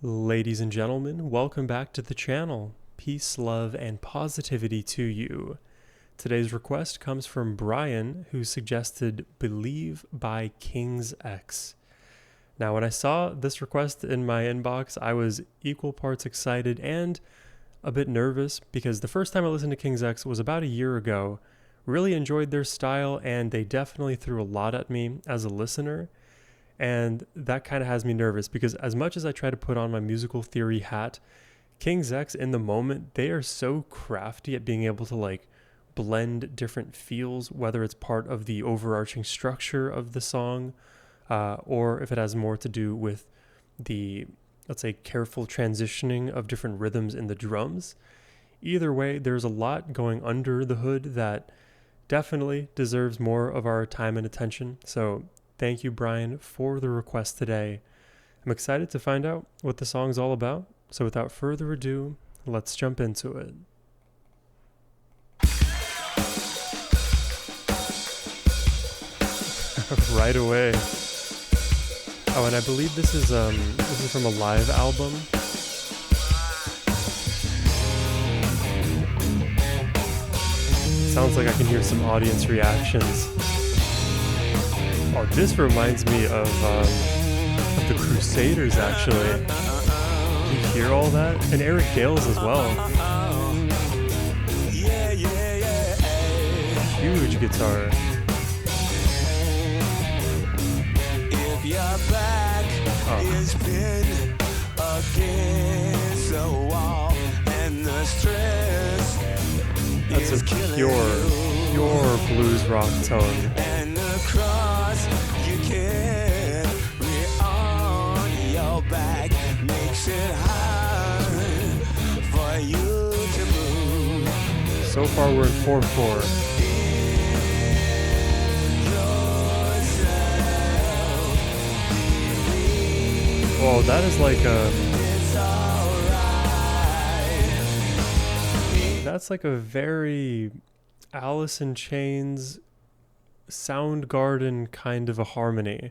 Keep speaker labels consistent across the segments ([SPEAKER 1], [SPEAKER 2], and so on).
[SPEAKER 1] Ladies and gentlemen, welcome back to the channel. Peace, love, and positivity to you. Today's request comes from Brian, who suggested Believe by King's X. Now, when I saw this request in my inbox, I was equal parts excited and a bit nervous because the first time I listened to King's X was about a year ago. Really enjoyed their style, and they definitely threw a lot at me as a listener. And that kind of has me nervous because as much as I try to put on my musical theory hat, King's X in the moment, they are so crafty at being able to blend different feels, whether it's part of the overarching structure of the song, or if it has more to do with the, let's say, careful transitioning of different rhythms in the drums. Either way, there's a lot going under the hood that definitely deserves more of our time and attention. So thank you, Brian, for the request today. I'm excited to find out what the song's all about. So without further ado, let's jump into it. Right away. Oh, and I believe this is from a live album. Sounds like I can hear some audience reactions. Oh, this reminds me of the Crusaders, actually. You hear all that? And Eric Gales as well. Huge guitar.
[SPEAKER 2] If your back is pinned against the wall and the stress,
[SPEAKER 1] that's a pure blues rock tone.
[SPEAKER 2] And the cross you carry on your back makes it hard for you to move.
[SPEAKER 1] So far we're in 4/4. Whoa, that is that's like a very Alice in Chains, Soundgarden kind of a harmony.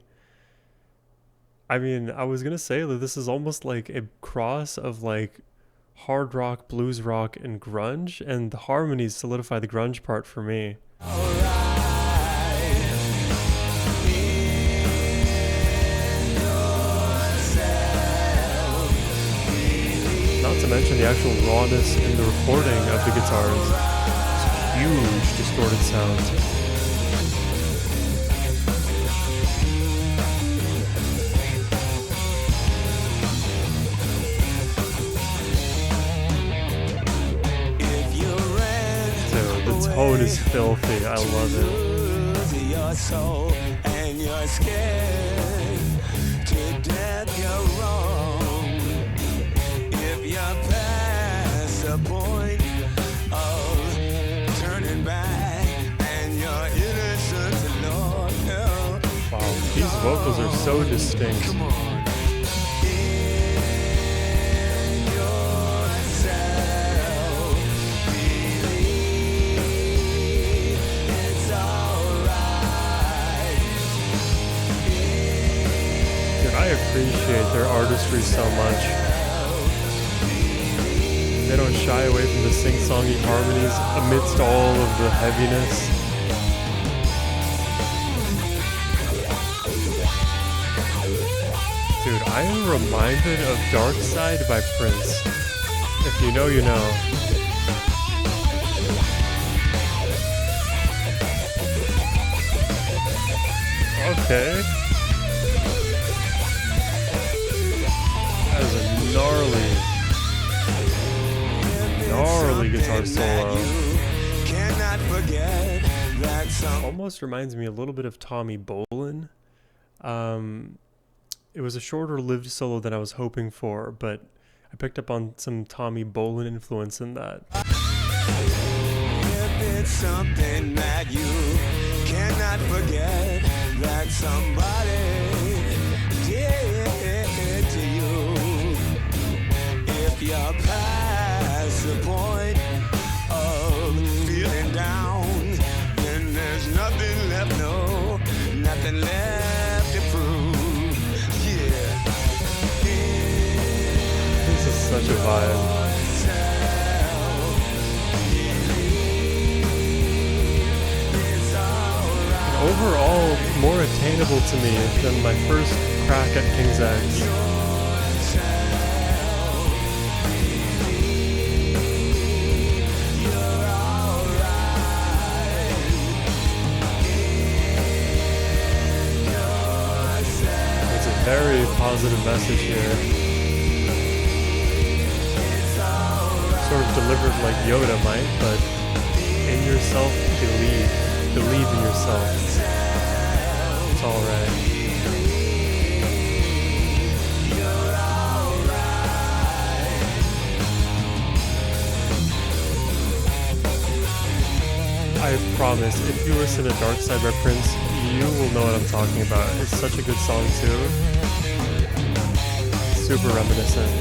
[SPEAKER 1] I mean, I was gonna say that this is almost like a cross of hard rock, blues rock, and grunge, and the harmonies solidify the grunge part for me. Not to mention the actual rawness in the recording of the guitars. It's huge distorted sounds. Dude, the tone is filthy. I love it.
[SPEAKER 2] Your soul and your skin to death, you're wrong. If you're past the point of turning back and you're innocent, Lord, no.
[SPEAKER 1] Wow, these vocals are so distinct.
[SPEAKER 2] Come on. In yourself, believe it's alright.
[SPEAKER 1] Dude, I appreciate their artistry so much. They don't shy away from the sing-songy harmonies amidst all of the heaviness. Dude, I am reminded of Dark Side by Prince. If you know, you know. Okay. That is a gnarly guitar solo. Almost reminds me a little bit of Tommy Bolin. It was a shorter lived solo than I was hoping for, but I picked up on some Tommy Bolin influence in that.
[SPEAKER 2] If it's something that you cannot forget, that somebody did to you, if you're past the point of feeling down, then there's nothing left, no, nothing left to prove. Yeah.
[SPEAKER 1] such a vibe. Overall, more attainable to me than my first crack at King's X. It's a very positive message here. Sort of delivered like Yoda might, but in yourself, believe. Believe in yourself. It's alright. I promise, if you listen to Dark Side by Prince, you will know what I'm talking about. It's such a good song too. Super reminiscent.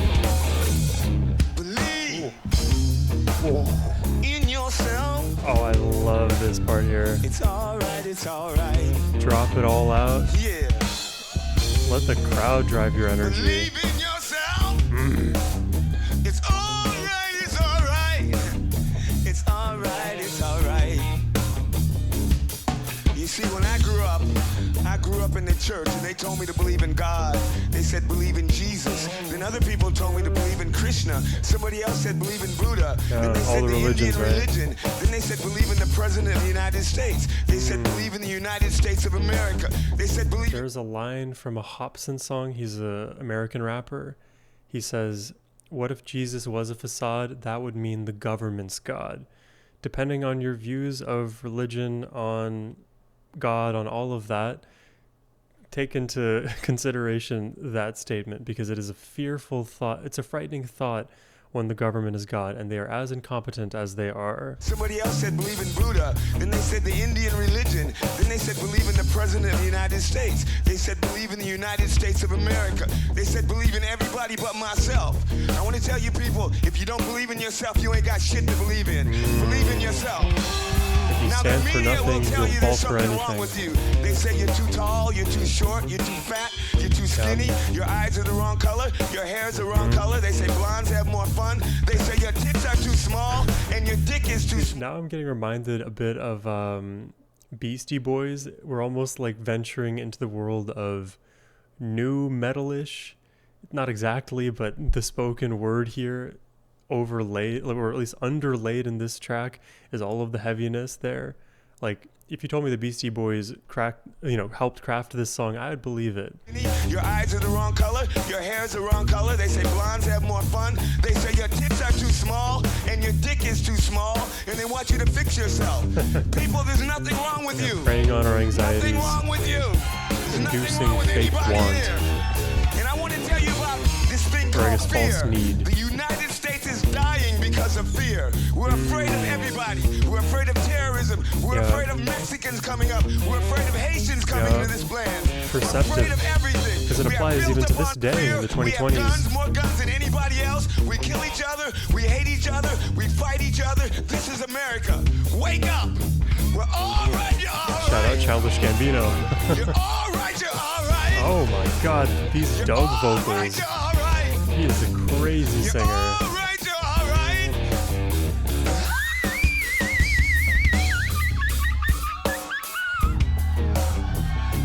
[SPEAKER 1] Ooh.
[SPEAKER 2] In yourself.
[SPEAKER 1] Oh, I love this part here.
[SPEAKER 2] It's alright, it's alright.
[SPEAKER 1] Drop it all out.
[SPEAKER 2] Yeah.
[SPEAKER 1] Let the crowd drive your energy.
[SPEAKER 2] Believe in yourself. It's alright, it's alright. It's alright, it's alright. You see, when I grew up in the church and they told me to believe in God. They said believe in Jesus. Then other people told me to believe in Krishna. Somebody else said believe in Buddha. Then they said the Indian religion. Then they said believe in the President of the United States. They said believe in the United States of America. They said believe.
[SPEAKER 1] There's a line from a Hobson song. He's an American rapper. He says, "What if Jesus was a facade? That would mean the government's God." Depending on your views of religion, on God, on all of that, take into consideration that statement, because it is a fearful thought. It's a frightening thought when the government is God and they are as incompetent as they are.
[SPEAKER 2] Somebody else said believe in Buddha. Then they said the Indian religion. Then they said believe in the President of the United States. They said believe in the United States of America. They said believe in everybody but myself. I want to tell you people, if you don't believe in yourself, you ain't got shit to believe in. Believe in yourself.
[SPEAKER 1] If you
[SPEAKER 2] Now
[SPEAKER 1] stand
[SPEAKER 2] the
[SPEAKER 1] for
[SPEAKER 2] media will
[SPEAKER 1] nothing,
[SPEAKER 2] tell
[SPEAKER 1] you'll
[SPEAKER 2] you
[SPEAKER 1] fall
[SPEAKER 2] there's
[SPEAKER 1] for
[SPEAKER 2] something wrong
[SPEAKER 1] anything.
[SPEAKER 2] with you. They say you're too tall, you're too short, you're too fat, you're too skinny, your eyes are the wrong color, your hair's the wrong color. They say blondes have more fun. They say your tits are too small and your dick is too small.
[SPEAKER 1] Now I'm getting reminded a bit of Beastie Boys. We're almost like venturing into the world of new metal-ish. Not exactly, but the spoken word here overlaid, or at least underlaid in this track, is all of the heaviness there. Like, if you told me the Beastie Boys helped craft this song, I would believe it.
[SPEAKER 2] Your eyes are the wrong color, your hair's the wrong color. They say blondes have more fun. They say your tits are too small and your dick is too small, and they want you to fix yourself. People, there's nothing wrong with you.
[SPEAKER 1] Preying on our anxieties.
[SPEAKER 2] Nothing wrong with you. There's nothing
[SPEAKER 1] Inducing
[SPEAKER 2] wrong with
[SPEAKER 1] fake
[SPEAKER 2] anybody
[SPEAKER 1] want.
[SPEAKER 2] here. And I want to tell you about this thing
[SPEAKER 1] Or I
[SPEAKER 2] called
[SPEAKER 1] guess
[SPEAKER 2] fear.
[SPEAKER 1] false need.
[SPEAKER 2] The United States is dying because of fear. We're afraid of everybody. We're afraid of terrorism. We're afraid of Mexicans coming up. We're afraid of Haitians coming to this land.
[SPEAKER 1] Perceptive.
[SPEAKER 2] We're afraid of everything.
[SPEAKER 1] Because it
[SPEAKER 2] We are
[SPEAKER 1] applies
[SPEAKER 2] built
[SPEAKER 1] even to this
[SPEAKER 2] upon
[SPEAKER 1] day
[SPEAKER 2] fear.
[SPEAKER 1] in the
[SPEAKER 2] We have
[SPEAKER 1] 2020s.
[SPEAKER 2] guns, more guns than anybody else. We kill each other. We hate each other. We fight each other. This is America. Wake up. We're all right. You're all right.
[SPEAKER 1] Shout out Childish Gambino.
[SPEAKER 2] You're all right. You're all right.
[SPEAKER 1] Oh my god, these
[SPEAKER 2] You're
[SPEAKER 1] Doug
[SPEAKER 2] all right.
[SPEAKER 1] vocals.
[SPEAKER 2] You're all right.
[SPEAKER 1] He is a crazy
[SPEAKER 2] You're
[SPEAKER 1] singer.
[SPEAKER 2] all right. You're all right.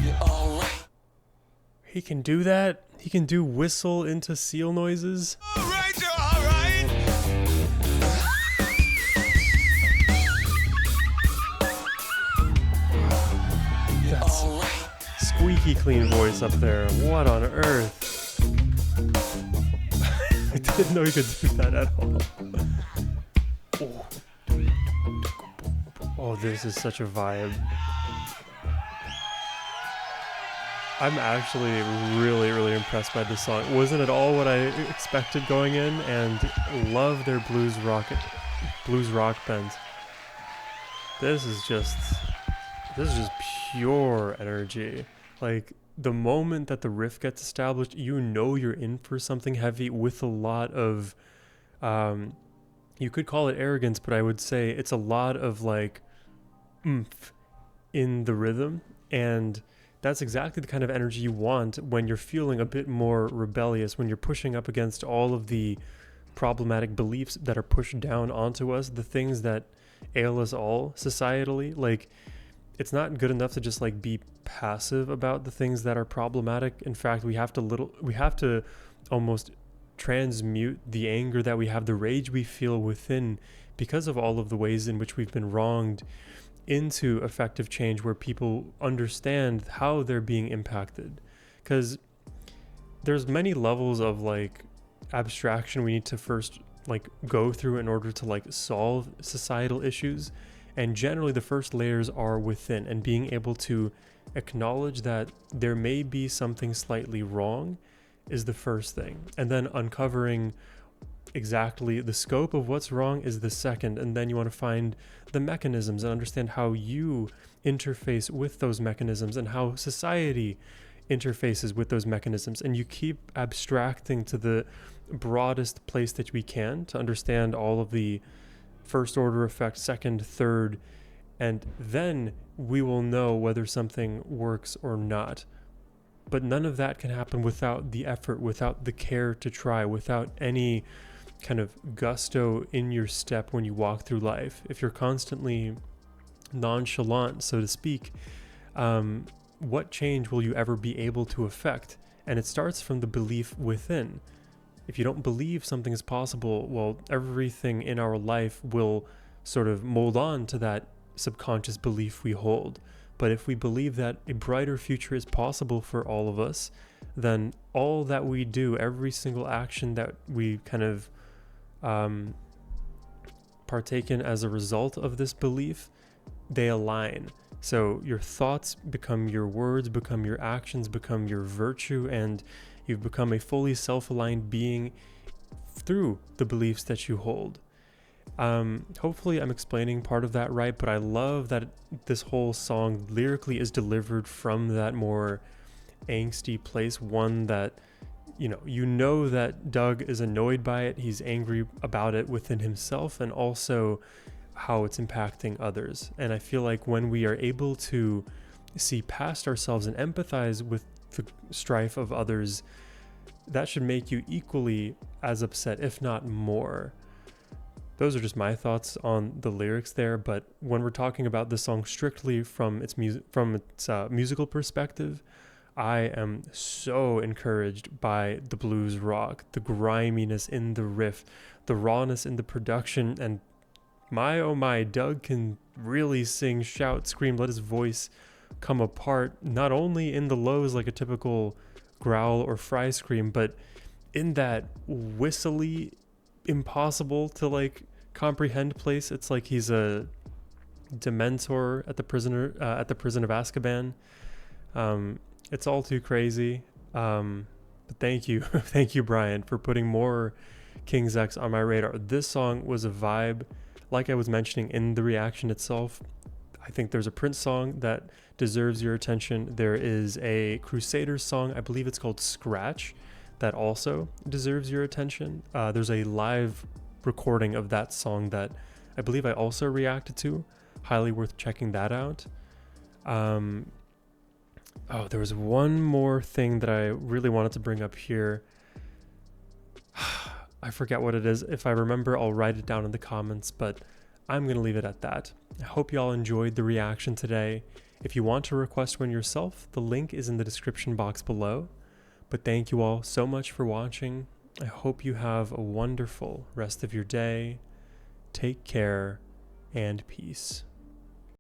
[SPEAKER 2] You're all right.
[SPEAKER 1] He can do that? He can do whistle into seal noises?
[SPEAKER 2] All right. You're all right. You're all right.
[SPEAKER 1] Squeaky clean voice up there. What on earth? I didn't know he could do that at all. Oh, this is such a vibe. I'm actually really, really impressed by this song. It wasn't at all what I expected going in, and love their blues rock bend. This is just pure energy. Like, the moment that the riff gets established, you know you're in for something heavy with a lot of, you could call it arrogance, but I would say it's a lot of like oomph in the rhythm, and that's exactly the kind of energy you want when you're feeling a bit more rebellious, when you're pushing up against all of the problematic beliefs that are pushed down onto us, the things that ail us all societally. Like, it's not good enough to just like be passive about the things that are problematic. In fact, we have to almost transmute the anger that we have, the rage we feel within because of all of the ways in which we've been wronged, into effective change where people understand how they're being impacted. Because there's many levels of like abstraction we need to first like go through in order to like solve societal issues, and generally the first layers are within, and being able to acknowledge that there may be something slightly wrong is the first thing, and then uncovering exactly the scope of what's wrong is the second. And then you want to find the mechanisms and understand how you interface with those mechanisms and how society interfaces with those mechanisms, and you keep abstracting to the broadest place that we can to understand all of the first order effects, second, third, and then we will know whether something works or not. But none of that can happen without the effort, without the care to try, without any kind of gusto in your step when you walk through life. If you're constantly nonchalant, so to speak, what change will you ever be able to affect? And it starts from the belief within. If you don't believe something is possible, well, everything in our life will sort of mold on to that subconscious belief we hold. But if we believe that a brighter future is possible for all of us, then all that we do, every single action that we kind of partake in as a result of this belief, they align. So your thoughts become your words, become your actions, become your virtue, and you've become a fully self-aligned being through the beliefs that you hold. Hopefully I'm explaining part of that right, but I love that this whole song lyrically is delivered from that more angsty place, one that, you know that Doug is annoyed by it, he's angry about it within himself, and also how it's impacting others. And I feel like when we are able to see past ourselves and empathize with the strife of others, that should make you equally as upset, if not more. Those are just my thoughts on the lyrics there, but when we're talking about the song strictly from its musical perspective, I am so encouraged by the blues rock, the griminess in the riff, the rawness in the production, and my oh my, Doug can really sing, shout, scream, let his voice come apart, not only in the lows like a typical growl or fry scream, but in that whistly, impossible to like comprehend place. It's like he's a Dementor at the prison of Azkaban. It's all too crazy. But thank you, thank you, Brian, for putting more King's X on my radar. This song was a vibe. Like I was mentioning in the reaction itself, I think there's a Prince song that deserves your attention. There is a Crusaders song, I believe it's called Scratch, that also deserves your attention. There's a live recording of that song that I believe I also reacted to. Highly worth checking that out. There was one more thing that I really wanted to bring up here. I forget what it is. If I remember, I'll write it down in the comments, but I'm going to leave it at that. I hope you all enjoyed the reaction today. If you want to request one yourself, the link is in the description box below. But thank you all so much for watching. I hope you have a wonderful rest of your day. Take care and peace.